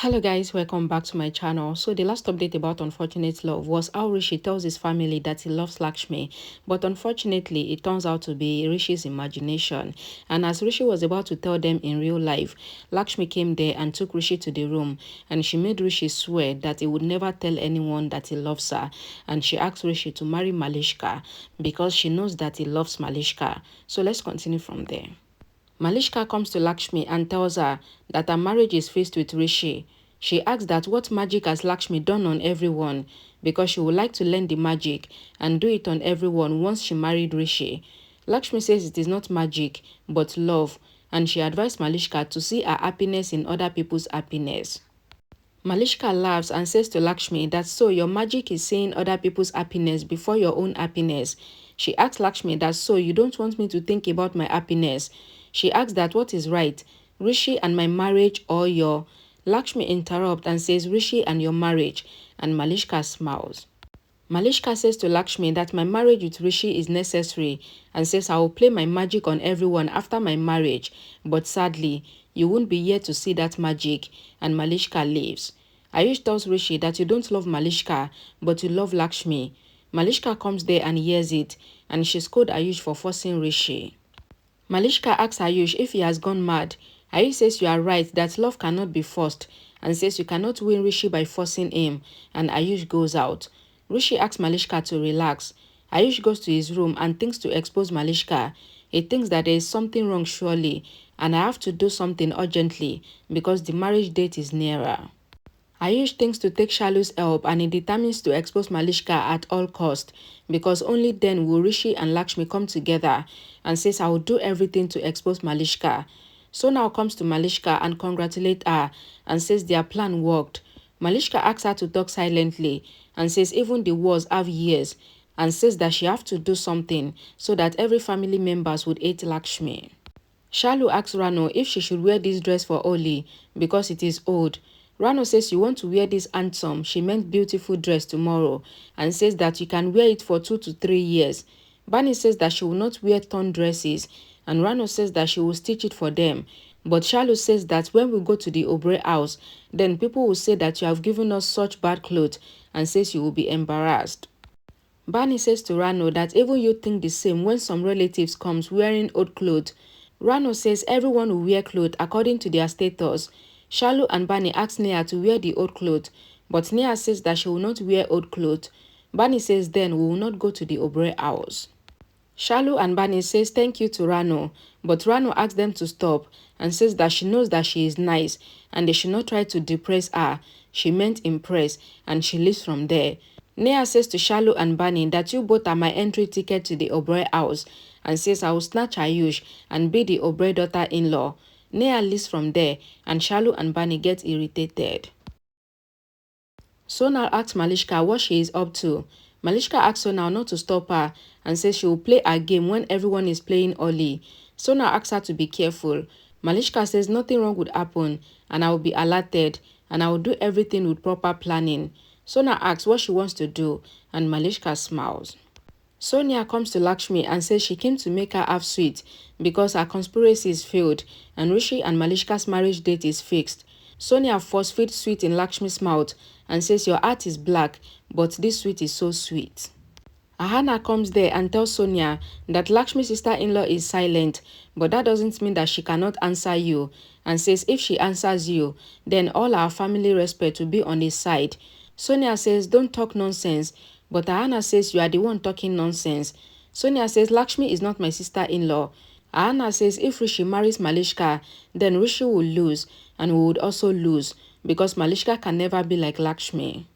Hello guys, welcome back to my channel. So the last update about unfortunate love was how Rishi tells his family that he loves Lakshmi, but unfortunately it turns out to be Rishi's imagination. And as Rishi was about to tell them in real life, Lakshmi came there and took Rishi to the room, and she made Rishi swear that he would never tell anyone that he loves her, and she asked Rishi to marry Malishka because she knows that he loves Malishka. So let's continue from there. Malishka comes to Lakshmi and tells her that her marriage is fixed with Rishi. She asks that what magic has Lakshmi done on everyone, because she would like to learn the magic and do it on everyone once she married Rishi. Lakshmi says it is not magic but love, and she advised Malishka to see her happiness in other people's happiness. Malishka laughs and says to Lakshmi that so your magic is seeing other people's happiness before your own happiness. She asks Lakshmi that so you don't want me to think about my happiness. She asks that what is right, Rishi and my marriage or your... Lakshmi interrupts and says Rishi and your marriage, and Malishka smiles. Malishka says to Lakshmi that my marriage with Rishi is necessary and says I will play my magic on everyone after my marriage, but sadly, you won't be here to see that magic, and Malishka leaves. Ayush tells Rishi that you don't love Malishka, but you love Lakshmi. Malishka comes there and hears it, and she scolds Ayush for forcing Rishi. Malishka asks Ayush if he has gone mad. Ayush says you are right that love cannot be forced and says you cannot win Rishi by forcing him, and Ayush goes out. Rishi asks Malishka to relax. Ayush goes to his room and thinks to expose Malishka. He thinks that there is something wrong surely, and I have to do something urgently because the marriage date is nearer. Ayush thinks to take Shalu's help and he determines to expose Malishka at all cost because only then will Rishi and Lakshmi come together, and says I will do everything to expose Malishka. So now comes to Malishka and congratulates her and says their plan worked. Malishka asks her to talk silently and says even the wars have years, and says that she have to do something so that every family members would hate Lakshmi. Shalu asks Rano if she should wear this dress for Oli because it is old. Rano says you want to wear this handsome, she meant beautiful dress tomorrow, and says that you can wear it for 2 to 3 years. Bani says that she will not wear torn dresses, and Rano says that she will stitch it for them. But Shalu says that when we go to the Obre house, then people will say that you have given us such bad clothes, and says you will be embarrassed. Bani says to Rano that even you think the same when some relatives comes wearing old clothes. Rano says everyone will wear clothes according to their status. Shalu and Bani ask Nia to wear the old clothes, but Nia says that she will not wear old clothes. Bani says then we will not go to the Obre house. Shalu and Bani says thank you to Rano, but Rano asks them to stop and says that she knows that she is nice and they should not try to depress her. She meant impress, and she leaves from there. Nia says to Shalu and Bani that you both are my entry ticket to the Obre house, and says I will snatch Ayush and be the Obre daughter-in-law. Nia leaves from there, and Shalu and Bani get irritated. Sonal asks Malishka what she is up to. Malishka asks Sonal not to stop her and says she will play a game when everyone is playing Oli. Sonal asks her to be careful. Malishka says nothing wrong would happen and I will be alerted and I will do everything with proper planning. Sonal asks what she wants to do and Malishka smiles. Sonia comes to Lakshmi and says she came to make her have sweet because her conspiracy is failed and Rishi and Malishka's marriage date is fixed. Sonia force-feeds sweet in Lakshmi's mouth and says your heart is black but this sweet is so sweet. Ahana comes there and tells Sonia that Lakshmi's sister-in-law is silent, but that doesn't mean that she cannot answer you, and says if she answers you, then all our family respect will be on his side. Sonia says don't talk nonsense, but Ahana says you are the one talking nonsense. Sonia says Lakshmi is not my sister-in-law. Ahana says if Rishi marries Malishka, then Rishi will lose, and we would also lose, because Malishka can never be like Lakshmi.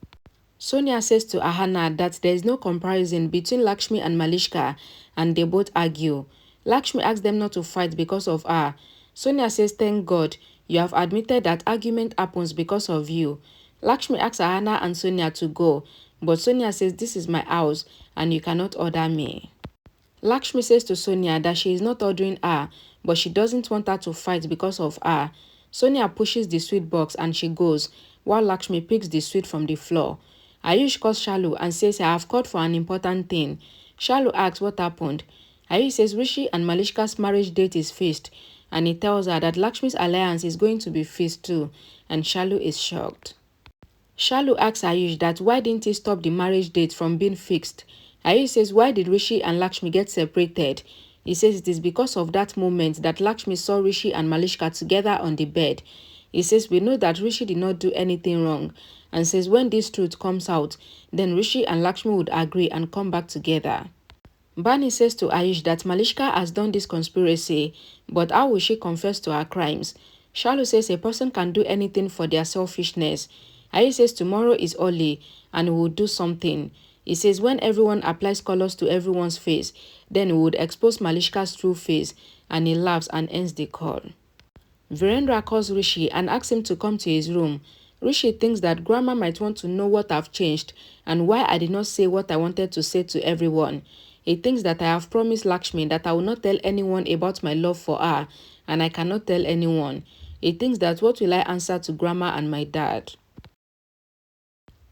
Sonia says to Ahana that there is no comparison between Lakshmi and Malishka, and they both argue. Lakshmi asks them not to fight because of her. Sonia says thank God, you have admitted that argument happens because of you. Lakshmi asks Ahana and Sonia to go, but Sonia says this is my house and you cannot order me. Lakshmi says to Sonia that she is not ordering her, but she doesn't want her to fight because of her. Sonia pushes the sweet box and she goes, while Lakshmi picks the sweet from the floor. Ayush calls Shalu and says I have called for an important thing. Shalu asks what happened. Ayush says Rishi and Malishka's marriage date is fixed and he tells her that Lakshmi's alliance is going to be fixed too, and Shalu is shocked. Shalu asks Ayush that why didn't he stop the marriage date from being fixed. Ayush says why did Rishi and Lakshmi get separated? He says it is because of that moment that Lakshmi saw Rishi and Malishka together on the bed. He says we know that Rishi did not do anything wrong, and says when this truth comes out, then Rishi and Lakshmi would agree and come back together. Bani says to Ayush that Malishka has done this conspiracy, but how will she confess to her crimes? Shalu says a person can do anything for their selfishness. Ayush says tomorrow is Oli and we will do something. He says when everyone applies colors to everyone's face, then we would expose Malishka's true face, and he laughs and ends the call. Virendra calls Rishi and asks him to come to his room. Rishi thinks that Grandma might want to know what I've changed and why I did not say what I wanted to say to everyone. He thinks that I have promised Lakshmi that I will not tell anyone about my love for her, and I cannot tell anyone. He thinks that what will I answer to Grandma and my dad?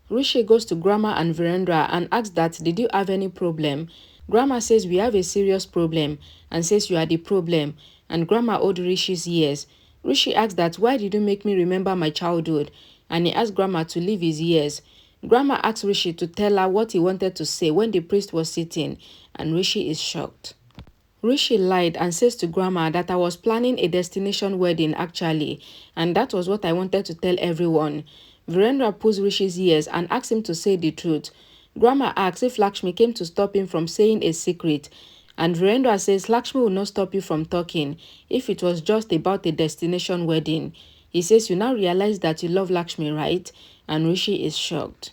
Rishi goes to Grandma and Virendra and asks that did you have any problem? Grandma says we have a serious problem and says you are the problem, and Grandma owed Rishi's ears. Rishi asks that why did you make me remember my childhood, and he asks Grandma to leave his ears. Grandma asks Rishi to tell her what he wanted to say when the priest was sitting, and Rishi is shocked. Rishi lied and says to Grandma that I was planning a destination wedding actually, and that was what I wanted to tell everyone. Virendra pulls Rishi's ears and asks him to say the truth. Grandma asks if Lakshmi came to stop him from saying a secret, and Virendra says Lakshmi will not stop you from talking if it was just about a destination wedding. He says you now realize that you love Lakshmi, right? And Rishi is shocked.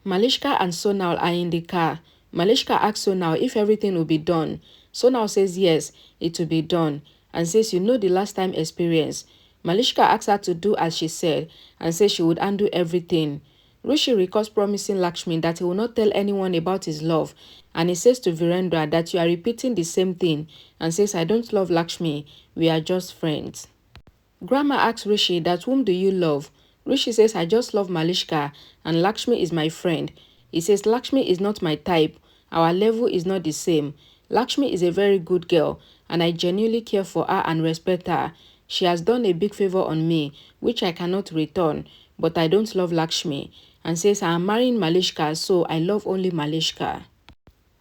Malishka and Sonal are in the car. Malishka asks Sonal if everything will be done. Sonal says yes, it will be done, and says you know the last time experience. Malishka asks her to do as she said and says she would undo everything. Rishi recalls promising Lakshmi that he will not tell anyone about his love, and he says to Virendra that you are repeating the same thing and says I don't love Lakshmi, we are just friends. Grandma asks Rishi that whom do you love? Rishi says I just love Malishka and Lakshmi is my friend. He says Lakshmi is not my type, our level is not the same. Lakshmi is a very good girl and I genuinely care for her and respect her. She has done a big favor on me, which I cannot return, but I don't love Lakshmi, and says I am marrying Malishka, so I love only Malishka.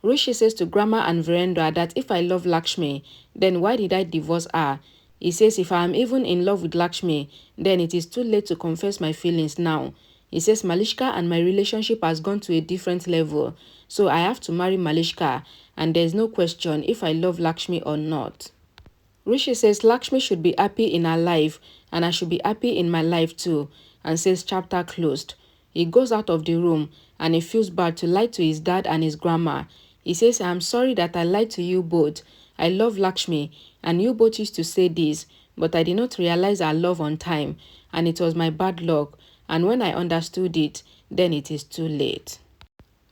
Rishi says to Grandma and Virendra that if I love Lakshmi, then why did I divorce her? He says if I am even in love with Lakshmi, then it is too late to confess my feelings now. He says Malishka and my relationship has gone to a different level, so I have to marry Malishka, and there is no question if I love Lakshmi or not. Rishi says Lakshmi should be happy in her life and I should be happy in my life too, and says chapter closed. He goes out of the room and he feels bad to lie to his dad and his grandma. He says I am sorry that I lied to you both. I love Lakshmi and you both used to say this, but I did not realize our love on time and it was my bad luck, and when I understood it, then it is too late.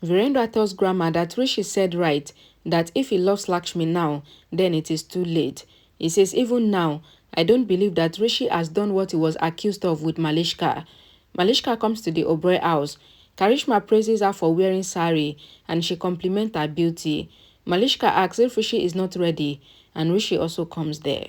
Virendra tells Grandma that Rishi said right, that if he loves Lakshmi now, then it is too late. He says even now, I don't believe that Rishi has done what he was accused of with Malishka. Malishka comes to the Oberoi house. Karishma praises her for wearing sari and she compliments her beauty. Malishka asks if Rishi is not ready, and Rishi also comes there.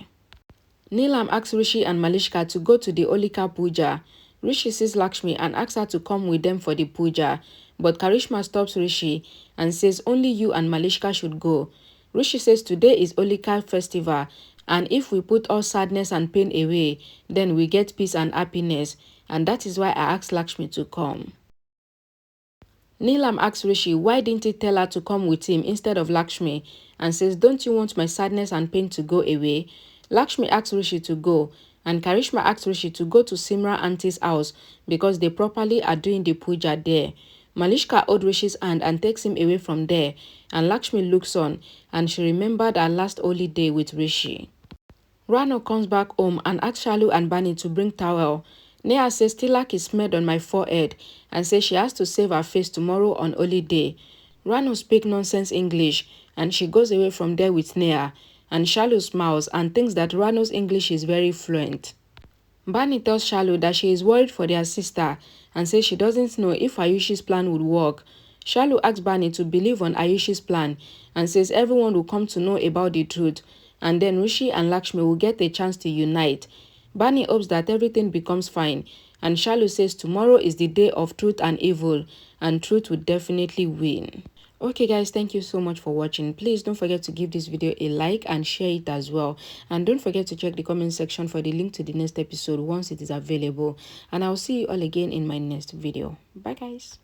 Neelam asks Rishi and Malishka to go to the Olika puja. Rishi sees Lakshmi and asks her to come with them for the puja, but Karishma stops Rishi and says only you and Malishka should go. Rishi says today is Olika festival, and if we put all sadness and pain away, then we get peace and happiness, and that is why I asked Lakshmi to come. Neelam asks Rishi why didn't he tell her to come with him instead of Lakshmi, and says don't you want my sadness and pain to go away? Lakshmi asks Rishi to go, and Karishma asks Rishi to go to Simra auntie's house because they properly are doing the puja there. Malishka holds Rishi's hand and takes him away from there, and Lakshmi looks on, and she remembered her last holy day with Rishi. Rano comes back home and asks Shalu and Bani to bring towel. Neha says tilak is smeared on my forehead and says she has to save her face tomorrow on holy day. Rano speaks nonsense English and she goes away from there with Neha, and Shalu smiles and thinks that Rano's English is very fluent. Bani tells Shalu that she is worried for their sister and says she doesn't know if Ayush's plan would work. Shalu asks Bani to believe on Ayush's plan and says everyone will come to know about the truth, and then Rishi and Lakshmi will get a chance to unite. Barney hopes that everything becomes fine, and Shalu says tomorrow is the day of truth and evil, and truth will definitely win. Okay guys, thank you so much for watching. Please don't forget to give this video a like and share it as well. And don't forget to check the comment section for the link to the next episode once it is available. And I'll see you all again in my next video. Bye guys.